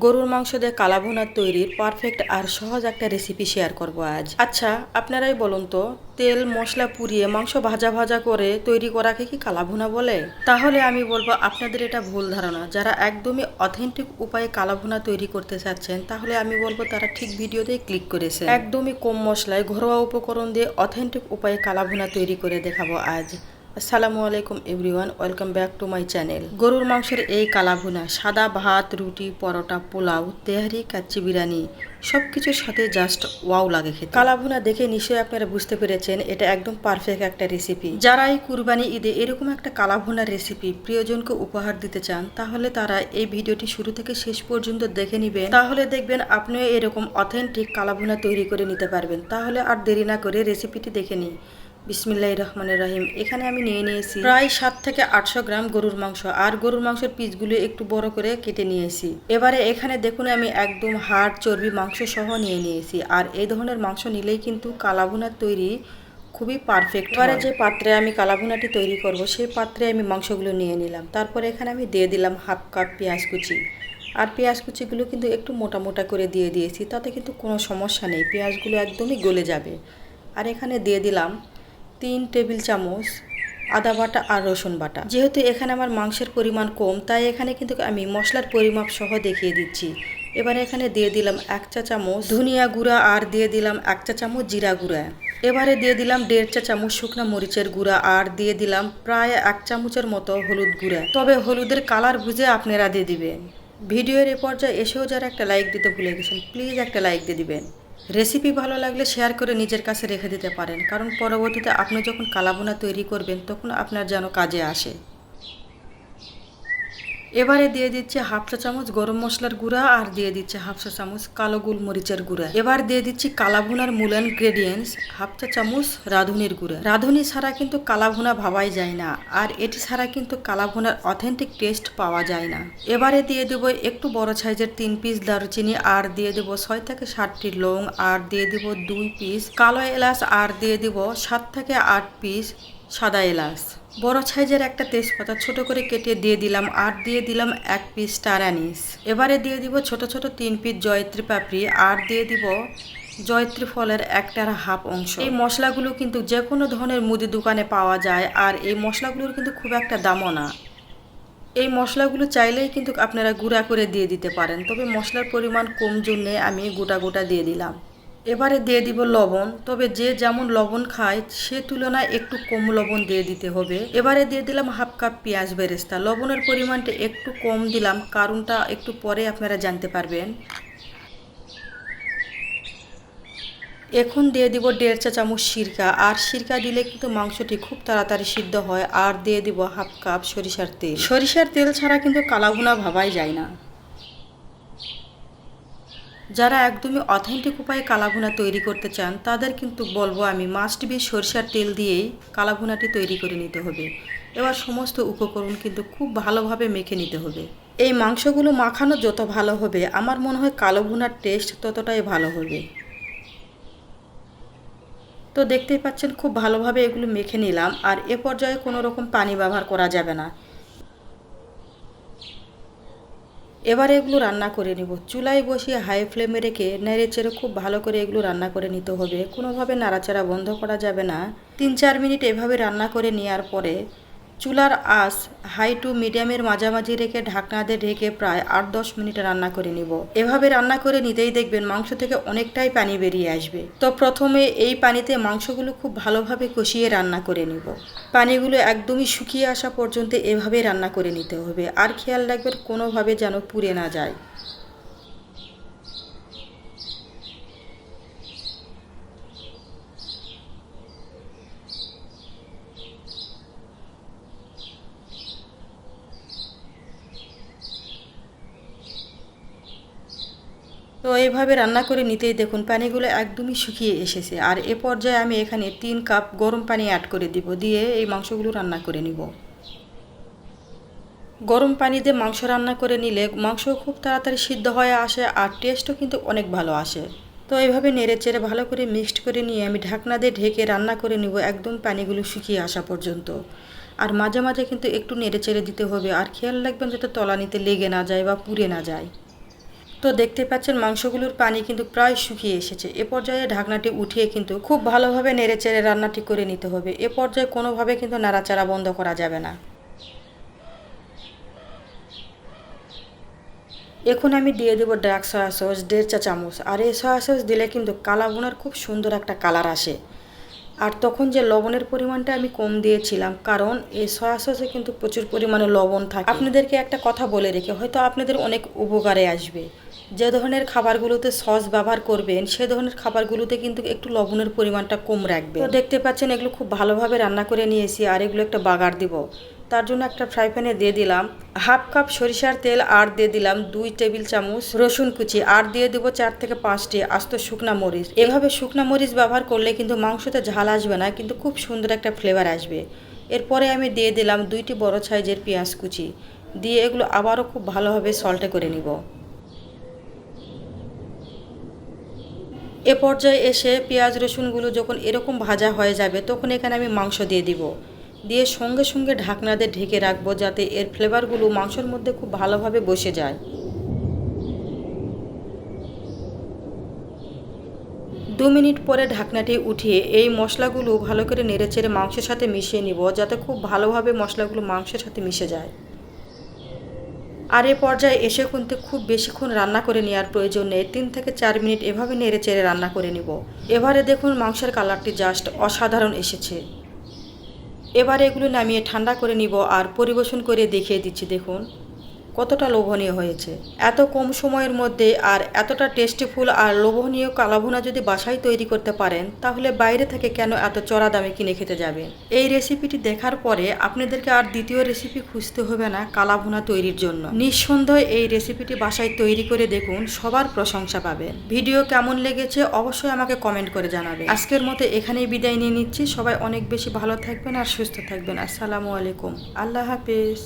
গরুর মাংস দিয়ে কালা ভুনা তৈরির পারফেক্ট আর সহজ একটা রেসিপি শেয়ার করব আজ। আচ্ছা, আপনারাই বলুন তো, তেল মশলা পুড়িয়ে মাংস ভাজা ভাজা করে তৈরি করাকে কি কালা ভুনা বলে? তাহলে আমি বলবো আপনাদের এটা ভুল ধারণা। যারা একদমই অথেন্টিক উপায়ে কালা ভুনা তৈরি করতে চাচ্ছেন, তাহলে আমি বলবো তারা ঠিক ভিডিওতেই ক্লিক করেছে। একদমই কম মশলায় ঘরোয়া উপকরণ দিয়ে অথেন্টিক উপায়ে কালা ভুনা তৈরি করে দেখাবো আজ। আসসালামু আলাইকুম everyone, welcome back to my channel. গরুর মাংসের এই কালা ভুনা সাদা ভাত, রুটি, পরোটা, পোলাও, তেহারি, কাচ্চি বিরিয়ানি সব কিছুর সাথে জাস্ট ওয়াও লাগে খেতে। কালা ভুনা দেখে নিশ্চয়ই আপনারা বুঝতে পেরেছেন এটা একদম পারফেক্ট একটা রেসিপি। যারা এই কুরবানি ঈদে এরকম একটা কালা ভুনার রেসিপি প্রিয়জনকে উপহার দিতে চান, তাহলে তারা এই ভিডিওটি শুরু থেকে শেষ পর্যন্ত দেখে নেবেন। তাহলে দেখবেন আপনিও এরকম অথেন্টিক কালা ভুনা তৈরি করে নিতে পারবেন। তাহলে আর দেরি না করে রেসিপিটি দেখে নিই। বিসমিল্লাহির রহমানির রহিম। এখানে আমি নিয়েছি প্রায় 7 থেকে 800 গ্রাম গরুর মাংস, আর গরুর মাংসের পিসগুলো একটু বড় করে কেটে নিয়েছি। এবারে এখানে দেখুন আমি একদম হাড় চর্বি মাংস সহ নিয়েছি। আর এই ধরনের মাংস নিলেই কিন্তু কালা ভুনা তৈরি খুবই পারফেক্ট। এবারে যে পাত্রে আমি কালা ভুনাটি তৈরি করব, সেই পাত্রে আমি মাংসগুলো নিয়ে নিলাম। তারপরে এখানে আমি দিয়ে দিলাম হাফ কাপ পেঁয়াজ কুচি। আর পেঁয়াজ কুচিগুলো কিন্তু একটু মোটা মোটা করে দিয়ে দিয়েছি, তাতে কিন্তু কোনো সমস্যা নেই, পেঁয়াজগুলো একদমই গলে যাবে। আর এখানে দিয়ে দিলাম 3 টেবিল চামচ আদা বাটা আর রসুন বাটা। যেহেতু এখানে আমার মাংসের পরিমাণ কম, তাই এখানে কিন্তু আমি মশলার পরিমাপ সহ দেখিয়ে দিচ্ছি। এবারে এখানে দিয়ে দিলাম 1 চা চামচ ধনিয়া গুঁড়া, আর দিয়ে দিলাম 1 চা চামচ জিরা গুঁড়া। এবারে দিয়ে দিলাম 1.5 চা চামচ শুকনা মরিচের গুঁড়া, আর দিয়ে দিলাম প্রায় 1 চামচের মতো হলুদ গুঁড়া। তবে হলুদের কালার বুঝে আপনারা দিয়ে দিবেন। ভিডিওর এ পর্যায়ে এসেও যারা একটা লাইক দিতে ভুলে গেছেন, প্লিজ একটা লাইক দিয়ে দিবেন। রেসিপি ভালো লাগলে শেয়ার করে নিজের কাছে রেখে দিতে পারেন, কারণ পরবর্তীতে আপনি যখন কালা ভুনা তৈরি করবেন তখন আপনার যেন কাজে আসে। এবারে দিয়ে দিচ্ছে হাফ চা চামচ গরম মশলার গুঁড়া, আর দিয়ে দিচ্ছে হাফ চা চামচ কালো গোলমরিচের গুঁড়া। এবার দিয়ে দিচ্ছি কালা ভুনার মূল ইনগ্রেডিয়েন্টস হাফ চা চামচ রাঁধুনির গুঁড়া। রাঁধুনি ছাড়া কিন্তু কালা ভুনা ভাবাই যায় না, আর এটি ছাড়া কিন্তু কালা ভুনার অথেন্টিক টেস্ট পাওয়া যায় না। এবারে দিয়ে দেবো একটু বড় সাইজের 3 পিস দারুচিনি, আর দিয়ে দেবো 6 থেকে 7টি লং, আর দিয়ে দেবো 2 পিস কালো এলাচ, আর দিয়ে দেবো 7 থেকে 8 পিস সাদা এলাচ। বড় সাইজের একটা তেজপাতা ছোট করে কেটে দিয়ে দিলাম, আর দিয়ে দিলাম 1 পিস স্টার অ্যানিস। এবারে দিয়ে দিব ছোট ছোট 3 পিস জয়ত্রী পাপড়ি, আর দিয়ে দিব জয়ত্রী ফলের 1.5 অংশ। এই মশলাগুলো কিন্তু যে কোনো ধরনের মুদি দোকানে পাওয়া যায়, আর এই মশলাগুলোর কিন্তু খুব একটা দামও না। এই মশলাগুলো চাইলেই কিন্তু আপনারা গুঁড়া করে দিয়ে দিতে পারেন, তবে মশলার পরিমাণ কম জন্যে আমি গোটা গোটা দিয়ে দিলাম। এবারে দিয়ে দিব লবণ, তবে যে যেমন লবণ খায় সে তুলনায় একটু কম লবণ দিয়ে দিতে হবে। এবারে দিয়ে দিলাম হাফ কাপ পেঁয়াজ বেরেস্তা। লবণের পরিমাণটা একটু কম দিলাম, কারণটা একটু পরে আপনারা জানতে পারবেন। এখন দিয়ে দিব 1.5 চা চামচ সিরকা, আর সিরকা দিলে কিন্তু মাংসটি খুব তাড়াতাড়ি সিদ্ধ হয়। আর দিয়ে দিব হাফ কাপ সরিষার তেল। সরিষার তেল ছাড়া কিন্তু কালা ভুনা ভাবাই যায় না। যারা একদমই অথেন্টিক উপায়ে কালা ভুনা তৈরি করতে চান, তাদের কিন্তু বলবো আমি মাস্ট বি সরিষার তেল দিয়েই কালা ভুনাটি তৈরি করে নিতে হবে। এবার সমস্ত উপকরণ কিন্তু খুব ভালোভাবে মেখে নিতে হবে। এই মাংসগুলো মাখানো যত ভালো হবে, আমার মনে হয় কালো ভুনার টেস্ট ততটাই ভালো হবে। তো দেখতেই পাচ্ছেন খুব ভালোভাবে এগুলো মেখে নিলাম, আর এ পর্যায়ে কোনো রকম পানি ব্যবহার করা যাবে না। এবারে এগুলো রান্না করে নেব। চুলায় বসিয়ে হাই ফ্লেমে রেখে নেড়েচেড়ে খুব ভালো করে এগুলো রান্না করে নিতে হবে। কোনোভাবে নাড়াচাড়া বন্ধ করা যাবে না। 3-4 মিনিট এভাবে রান্না করে নেওয়ার পরে চুলার আঁচ হাই টু মিডিয়ামের মাঝামাঝি রেখে ঢাকনা দিয়ে ঢেকে প্রায় 8-10 মিনিট রান্না করে নিব। এভাবে রান্না করে নিতেই দেখবেন মাংস থেকে অনেকটাই পানি বেরিয়ে আসবে। তো প্রথমে এই পানিতে মাংসগুলো খুব ভালোভাবে কষিয়ে রান্না করে নিব। পানিগুলো একদমই শুকিয়ে আসা পর্যন্ত এভাবে রান্না করে নিতে হবে। আর খেয়াল রাখবেন কোনোভাবে যেন পুড়ে না যায়। তো এইভাবে রান্না করে নিতেই দেখুন পানিগুলো একদমই শুকিয়ে এসেছে। আর এ পর্যায়ে আমি এখানে 3 কাপ গরম পানি অ্যাড করে দিব, দিয়ে এই মাংসগুলো রান্না করে নিব। গরম পানি দিয়ে মাংস রান্না করে নিলে মাংস খুব তাড়াতাড়ি সিদ্ধ হয়ে আসে, আর টেস্টও কিন্তু অনেক ভালো আসে। তো এইভাবে নেড়ে চেড়ে ভালো করে মিক্সড করে নিয়ে আমি ঢাকনা দিয়ে ঢেকে রান্না করে নিব একদম পানিগুলো শুকিয়ে আসা পর্যন্ত। আর মাঝে মাঝে কিন্তু একটু নেড়ে চেড়ে দিতে হবে, আর খেয়াল রাখবেন যাতে তলানিতে লেগে না যায় বা পুড়ে না যায়। তো দেখতে পাচ্ছেন মাংসগুলোর পানি কিন্তু প্রায় শুকিয়ে এসেছে। এ পর্যায়ে ঢাকনাটি উঠিয়ে কিন্তু খুব ভালোভাবে নেড়েচেড়ে রান্নাটি করে নিতে হবে। এ পর্যায়ে কোনোভাবে কিন্তু নাড়াচাড়া বন্ধ করা যাবে না। এখন আমি দিয়ে দেবো ডার্ক সয়া সস 1.5 চা চামচ। আর এই সয়া সস দিলে কিন্তু কালা ভুনার খুব সুন্দর একটা কালার আসে। আর তখন যে লবণের পরিমাণটা আমি কম দিয়েছিলাম, কারণ এই সয়া সসে কিন্তু প্রচুর পরিমাণে লবণ থাকে। আপনাদেরকে একটা কথা বলে রেখে হয়তো আপনাদের অনেক উপকারে আসবে। যে ধরনের খাবারগুলোতে সস ব্যবহার করবেন সে ধরনের খাবারগুলোতে কিন্তু একটু লবণের পরিমাণটা কম রাখবেন। তো দেখতে পাচ্ছেন এগুলো খুব ভালোভাবে রান্না করে নিয়েছি। আর এগুলো একটা বাগার দিব। তার জন্য একটা ফ্রাই প্যানে দিয়ে দিলাম 1/2 কাপ সরিষার তেল, আর দিয়ে দিলাম 2 টেবিল চামচ রসুন কুচি, আর দিয়ে দেবো 4 থেকে 5টি আস্ত শুকনা মরিচ। এভাবে শুকনা মরিচ ব্যবহার করলে কিন্তু মাংসতে ঝাল আসবে না, কিন্তু খুব সুন্দর একটা ফ্লেভার আসবে। এরপরে আমি দিয়ে দিলাম 2টি বড় সাইজের পেঁয়াজ কুচি, দিয়ে এগুলো আবারও খুব ভালোভাবে সল্টে করে নিব। এ পর্যায়ে এসে পেঁয়াজ রসুনগুলো যখন এরকম ভাজা হয়ে যাবে তখন এখানে আমি মাংস দিয়ে দিব। দিয়ে সঙ্গে সঙ্গে ঢাকনা দিয়ে ঢেকে রাখবো, যাতে এর ফ্লেভারগুলো মাংসের মধ্যে খুব ভালোভাবে বসে যায়। 2 মিনিট পরে ঢাকনাটি উঠিয়ে এই মশলাগুলো ভালো করে নেড়েচেড়ে মাংসের সাথে মিশিয়ে নিব, যাতে খুব ভালোভাবে মশলাগুলো মাংসের সাথে মিশে যায়। আর এ পর্যায়ে এসে কিন্তু খুব বেশিক্ষণ রান্না করে নেওয়ার প্রয়োজন নেই। 3 থেকে 4 মিনিট এভাবে নেড়েচেড়ে রান্না করে নিব। এবারে দেখুন মাংসের কালারটি জাস্ট অসাধারণ এসেছে। এবারে এগুলো নামিয়ে ঠান্ডা করে নিব আর পরিবেশন করে দেখিয়ে দিচ্ছি। দেখুন কতটা লোভনীয় হয়েছে। এত কম সময়ের মধ্যে আর এতটা টেস্টিফুল আর লোভনীয় কালাভুনা যদি বাসায় তৈরি করতে পারেন, তাহলে বাইরে থেকে কেন এত চড়া দামে কিনে খেতে যাবেন। এই রেসিপিটি দেখার পরে আপনাদেরকে আর দ্বিতীয় রেসিপি খুঁজতে হবে না কালাভুনা তৈরির জন্য। নিঃসন্দেহে এই রেসিপিটি বাসায় তৈরি করে দেখুন, সবার প্রশংসা পাবেন। ভিডিও কেমন লেগেছে অবশ্যই আমাকে কমেন্ট করে জানাবেন। আজকের মতো এখানেই বিদায় নিয়ে নিচ্ছি। সবাই অনেক বেশি ভালো থাকবেন আর সুস্থ থাকবেন। আসসালামু আলাইকুম। আল্লাহ হাফেজ।